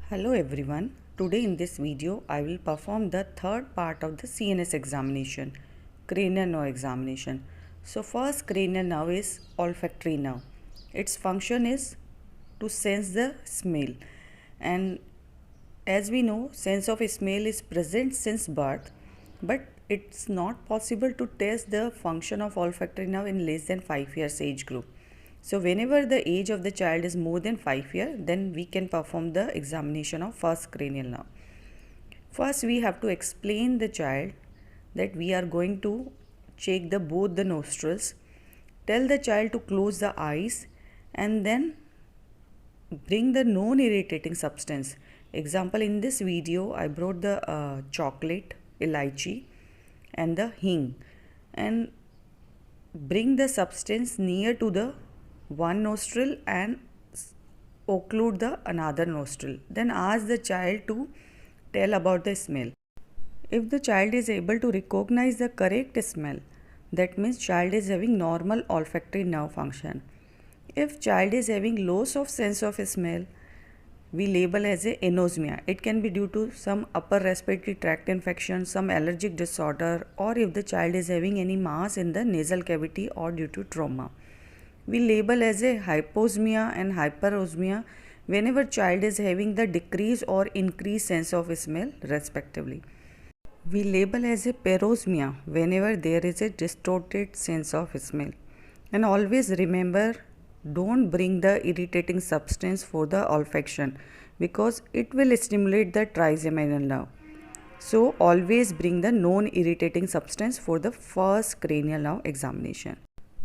Hello everyone. Today in this video I will perform the third part of the CNS examination, cranial nerve examination. So first cranial nerve is olfactory nerve. Its function is to sense the smell, and as we know sense of smell is present since birth, but it's not possible to test the function of olfactory nerve in less than 5 years age group. So whenever the age of the child is more than 5 years, then we can perform the examination of first cranial nerve. First we have to explain the child that we are going to check both the nostrils. Tell the child to close the eyes and then bring the non-irritating substance. Example, in this video I brought the chocolate, elaichi and the hing, and bring the substance near to the one nostril and occlude the another nostril. Then ask the child to tell about the smell. If the child is able to recognize the correct smell, that means child is having normal olfactory nerve function. If child is having loss of sense of smell, we label as a anosmia. It can be due to some upper respiratory tract infection, some allergic disorder, or if the child is having any mass in the nasal cavity or due to trauma. We label as a hyposmia and hyperosmia whenever child is having the decrease or increased sense of smell respectively. We label as a parosmia whenever there is a distorted sense of smell. And always remember, don't bring the irritating substance for the olfaction because it will stimulate the trigeminal nerve. So always bring the non-irritating substance for the first cranial nerve examination.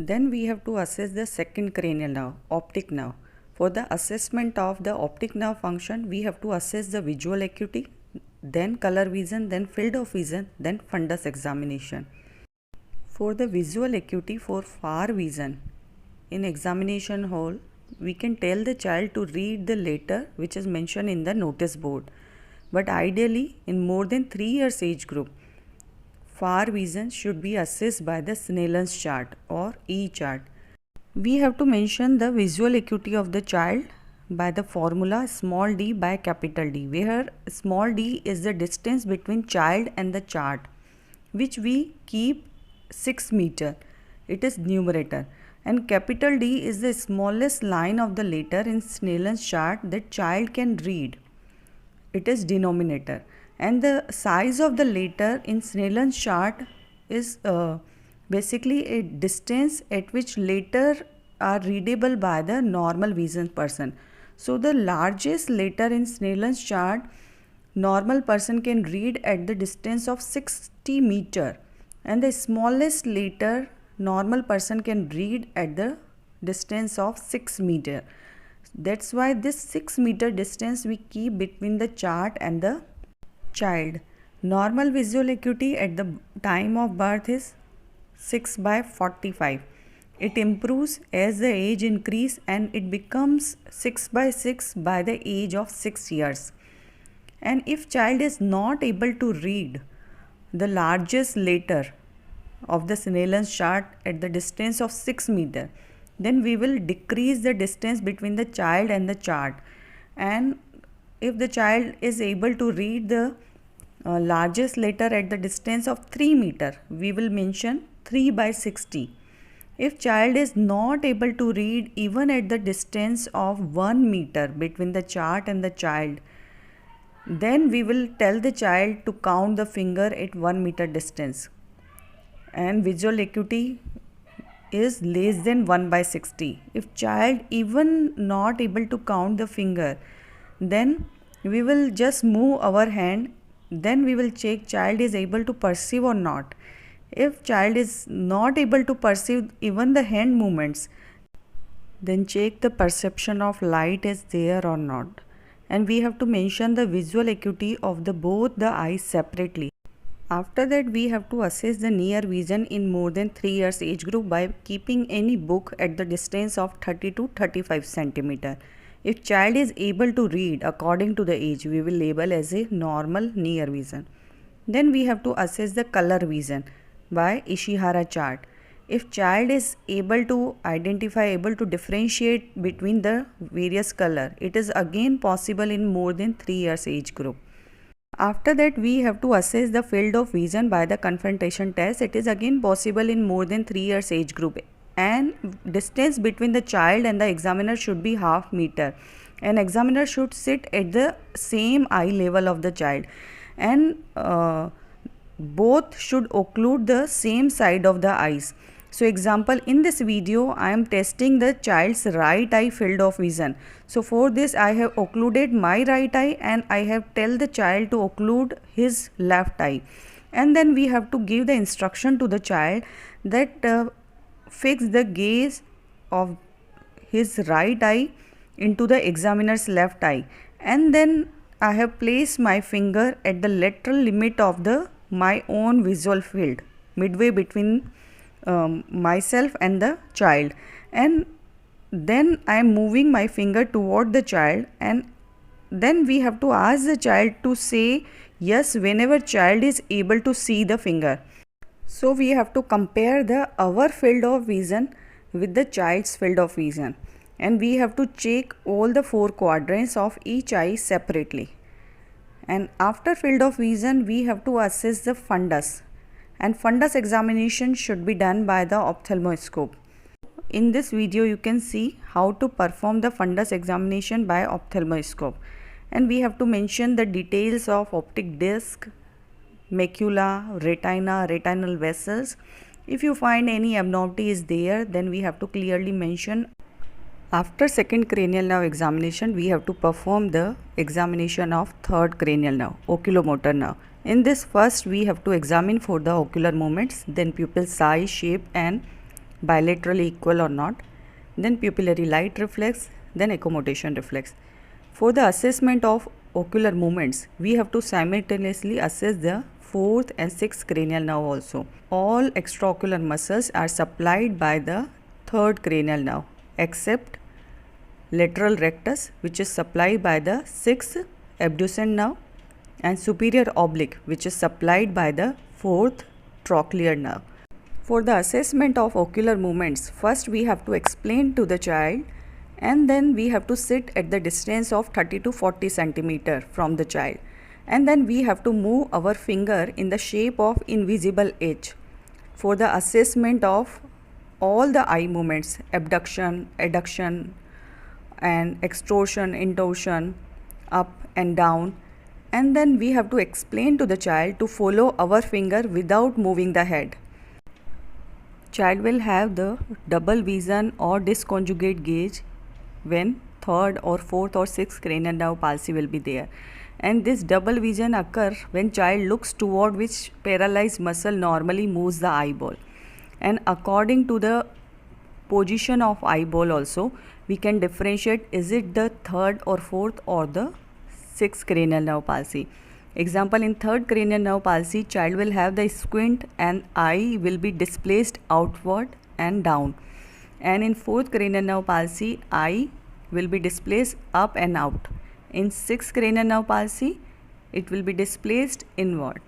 Then we have to assess the second cranial nerve, optic nerve. For the assessment of the optic nerve function, we have to assess the visual acuity, then color vision, then field of vision, then fundus examination. For the visual acuity for far vision, in examination hall, we can tell the child to read the letter which is mentioned in the notice board. But ideally, in more than 3 years age group, far vision should be assessed by the Snellen's chart or E chart. We have to mention the visual acuity of the child by the formula small d by capital D, where small d is the distance between child and the chart, which we keep 6 meter. It is numerator. And capital D is the smallest line of the letter in Snellen's chart that child can read. It is denominator. And the size of the letter in Snellen's chart is basically a distance at which letter are readable by the normal vision person. So the largest letter in Snellen's chart, normal person can read at the distance of 60 meter, and the smallest letter normal person can read at the distance of 6 meter. That's why this 6 meter distance we keep between the chart and the child. Normal visual acuity at the time of birth is 6 by 45. It improves as the age increase and it becomes 6 by 6 by the age of 6 years. And if child is not able to read the largest letter of the Snellen's chart at the distance of 6 meter, then we will decrease the distance between the child and the chart. And if the child is able to read the largest letter at the distance of 3 meter, we will mention 3 by 60. If child is not able to read even at the distance of 1 meter between the chart and the child, then we will tell the child to count the finger at 1 meter distance. And visual acuity is less than 1 by 60. If child even not able to count the finger, then we will just move our hand. Then we will check child is able to perceive or not. If child is not able to perceive even the hand movements, then check the perception of light is there or not. And we have to mention the visual acuity of both the eyes separately. After that, we have to assess the near vision in more than 3 years age group by keeping any book at the distance of 30 to 35 centimeter. If child is able to read according to the age, we will label as a normal near vision. Then we have to assess the color vision by Ishihara chart. If child is able to identify, able to differentiate between the various color, it is again possible in more than 3 years age group. After that, we have to assess the field of vision by the confrontation test. It is again possible in more than 3 years age group, and distance between the child and the examiner should be half meter. An examiner should sit at the same eye level of the child, and both should occlude the same side of the eyes. So example, in this video I am testing the child's right eye field of vision. So for this I have occluded my right eye and I have tell the child to occlude his left eye, and then we have to give the instruction to the child that fix the gaze of his right eye into the examiner's left eye, and then I have placed my finger at the lateral limit of my own visual field, midway between myself and the child, and then I am moving my finger toward the child, and then we have to ask the child to say yes whenever child is able to see the finger. So we have to compare our field of vision with the child's field of vision, and we have to check all the 4 quadrants of each eye separately. And after field of vision, we have to assess the fundus, and fundus examination should be done by the ophthalmoscope. In this video you can see how to perform the fundus examination by ophthalmoscope, and we have to mention the details of optic disc, macula, retina, retinal vessels. If you find any abnormality is there, then we have to clearly mention. After second cranial nerve examination, we have to perform the examination of third cranial nerve, oculomotor nerve. In this, first we have to examine for the ocular movements, then pupil size, shape and bilaterally equal or not, then pupillary light reflex, then accommodation reflex. For the assessment of ocular movements, we have to simultaneously assess the fourth and sixth cranial nerve also. All extraocular muscles are supplied by the third cranial nerve except lateral rectus, which is supplied by the sixth abducens nerve, and superior oblique, which is supplied by the fourth trochlear nerve. For the assessment of ocular movements, first we have to explain to the child, and then we have to sit at the distance of 30 to 40 centimeter from the child, and then we have to move our finger in the shape of invisible edge for the assessment of all the eye movements, abduction, adduction and extrusion, intorsion, up and down, and then we have to explain to the child to follow our finger without moving the head. Child will have the double vision or disconjugate gaze when third or fourth or sixth cranial nerve palsy will be there, and this double vision occurs when child looks toward which paralyzed muscle normally moves the eyeball, and according to the position of eyeball also we can differentiate is it the third or fourth or the sixth cranial nerve palsy. Example, in third cranial nerve palsy, child will have the squint and eye will be displaced outward and down, and in fourth cranial nerve palsy, eye will be displaced up and out. In sixth cranial nerve palsy, it will be displaced inward.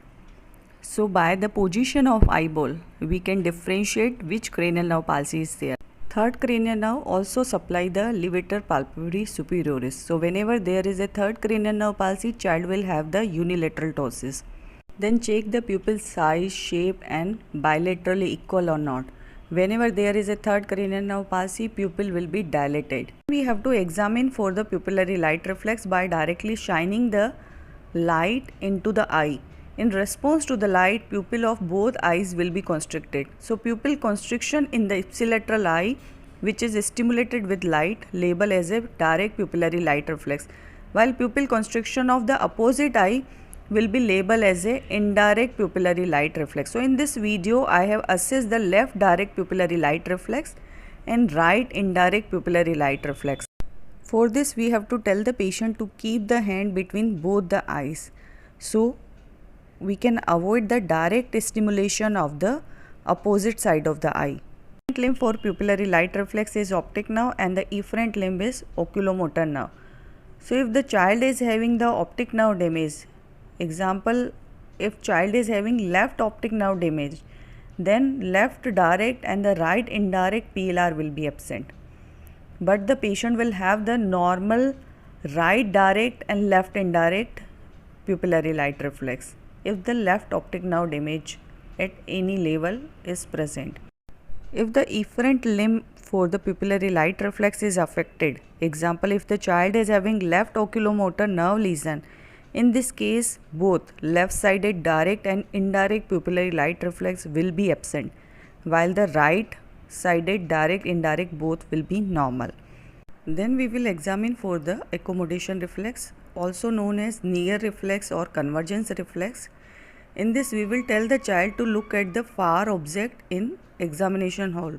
So by the position of eyeball, we can differentiate which cranial nerve palsy is there. Third cranial nerve also supply the levator palpebrae superioris. So whenever there is a third cranial nerve palsy, child will have the unilateral ptosis. Then check the pupil size, shape and bilaterally equal or not. Whenever there is a third cranial nerve palsy, pupil will be dilated. We have to examine for the pupillary light reflex by directly shining the light into the eye. In response to the light, pupil of both eyes will be constricted. So pupil constriction in the ipsilateral eye, which is stimulated with light, labeled as a direct pupillary light reflex, while pupil constriction of the opposite eye will be labeled as a indirect pupillary light reflex. So in this video, I have assessed the left direct pupillary light reflex and right indirect pupillary light reflex. For this, we have to tell the patient to keep the hand between both the eyes, so we can avoid the direct stimulation of the opposite side of the eye. The limb for pupillary light reflex is optic nerve and the efferent limb is oculomotor nerve. So if the child is having the optic nerve damage, example, if child is having left optic nerve damage, then left direct and the right indirect PLR will be absent. But the patient will have the normal right direct and left indirect pupillary light reflex if the left optic nerve damage at any level is present. If the efferent limb for the pupillary light reflex is affected, example if the child is having left oculomotor nerve lesion, in this case both left-sided direct and indirect pupillary light reflex will be absent, while the right-sided direct indirect both will be normal. Then we will examine for the accommodation reflex, also known as near reflex or convergence reflex. In this we will tell the child to look at the far object in examination hall.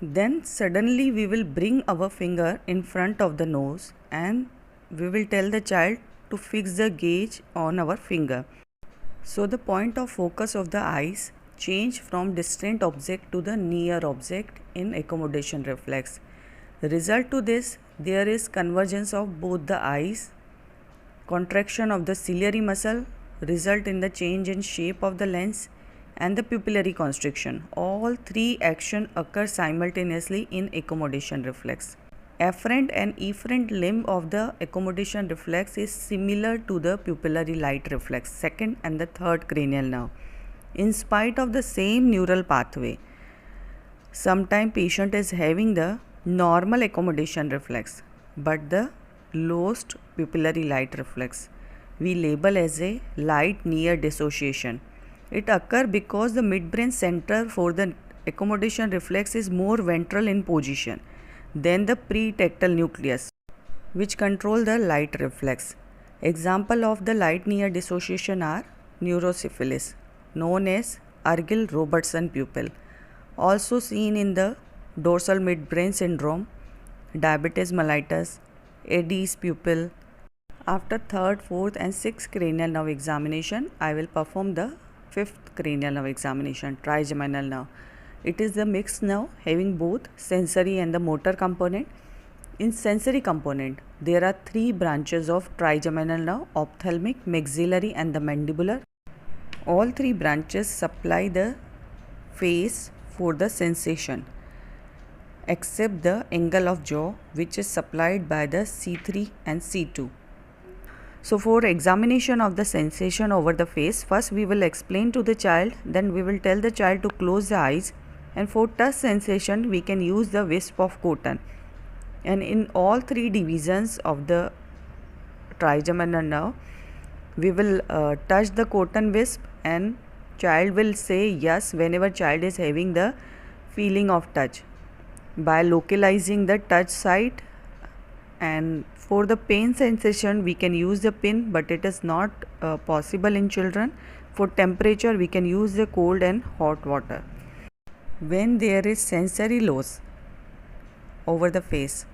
Then suddenly we will bring our finger in front of the nose and we will tell the child to fix the gaze on our finger. So the point of focus of the eyes change from distant object to the near object in accommodation reflex. Result to this, there is convergence of both the eyes, contraction of the ciliary muscle result in the change in shape of the lens and the pupillary constriction. All three actions occur simultaneously in accommodation reflex. Afferent and efferent limb of the accommodation reflex is similar to the pupillary light reflex, second and the third cranial nerve, in spite of the same neural pathway. Sometimes patient is having the normal accommodation reflex but the lost pupillary light reflex we label as a light near dissociation. It occurs because the midbrain center for the accommodation reflex is more ventral in position than the pretectal nucleus, which control the light reflex. Example of the light near dissociation are neurosyphilis, known as Argyll-Robertson pupil, also seen in the dorsal midbrain syndrome, diabetes mellitus, Eddy's pupil. After third, fourth and sixth cranial nerve examination, I will perform the fifth cranial nerve examination, trigeminal nerve. It is the mixed nerve having both sensory and the motor component. In sensory component, there are three branches of trigeminal nerve: ophthalmic, maxillary and the mandibular. All three branches supply the face for the sensation, except the angle of jaw, which is supplied by the C3 and C2. So for examination of the sensation over the face, first we will explain to the child, then we will tell the child to close the eyes, and for touch sensation we can use the wisp of cotton. And in all three divisions of the trigeminal nerve, we will touch the cotton wisp and child will say yes whenever child is having the feeling of touch by localizing the touch site. And for the pain sensation we can use the pin, but it is not possible in children. For temperature we can use the cold and hot water. When there is sensory loss over the face,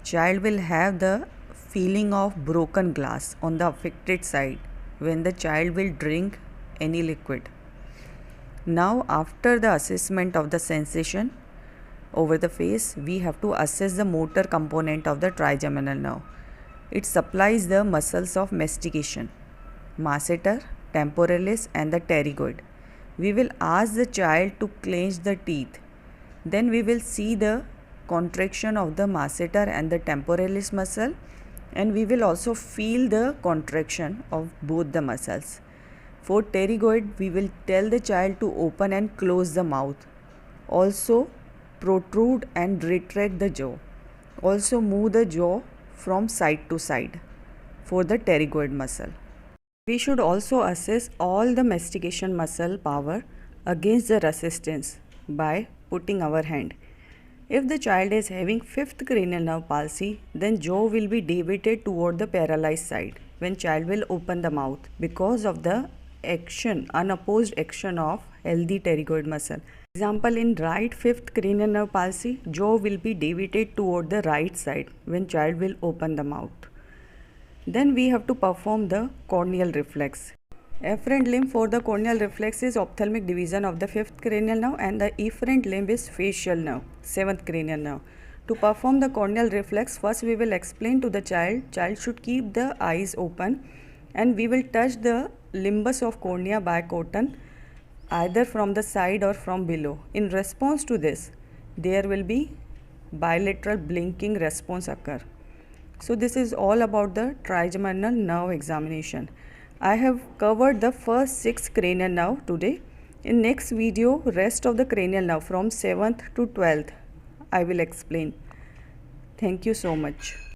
child will have the feeling of broken glass on the affected side when the child will drink any liquid. Now after the assessment of the sensation over the face, we have to assess the motor component of the trigeminal nerve. It supplies the muscles of mastication, masseter, temporalis and the pterygoid. We will ask the child to clench the teeth. Then we will see the contraction of the masseter and the temporalis muscle, and we will also feel the contraction of both the muscles. For pterygoid, we will tell the child to open and close the mouth. Also protrude and retract the jaw. Also move the jaw from side to side for the pterygoid muscle. We should also assess all the mastication muscle power against the resistance by putting our hand. If the child is having fifth cranial nerve palsy, then jaw will be deviated toward the paralyzed side when child will open the mouth because of the action, unopposed action of healthy pterygoid muscle. Example, in right fifth cranial nerve palsy, jaw will be deviated toward the right side when child will open the mouth. Then we have to perform the corneal reflex. Afferent limb for the corneal reflex is ophthalmic division of the fifth cranial nerve, and the efferent limb is facial nerve, seventh cranial nerve. To perform the corneal reflex, first we will explain to the child. Child should keep the eyes open and we will touch the limbus of cornea by cotton either from the side or from below. In response to this, there will be bilateral blinking response occur. So this is all about the trigeminal nerve examination. I have covered the first 6 cranial nerve today. In next video, rest of the cranial nerve from 7th to 12th I will explain. Thank you so much.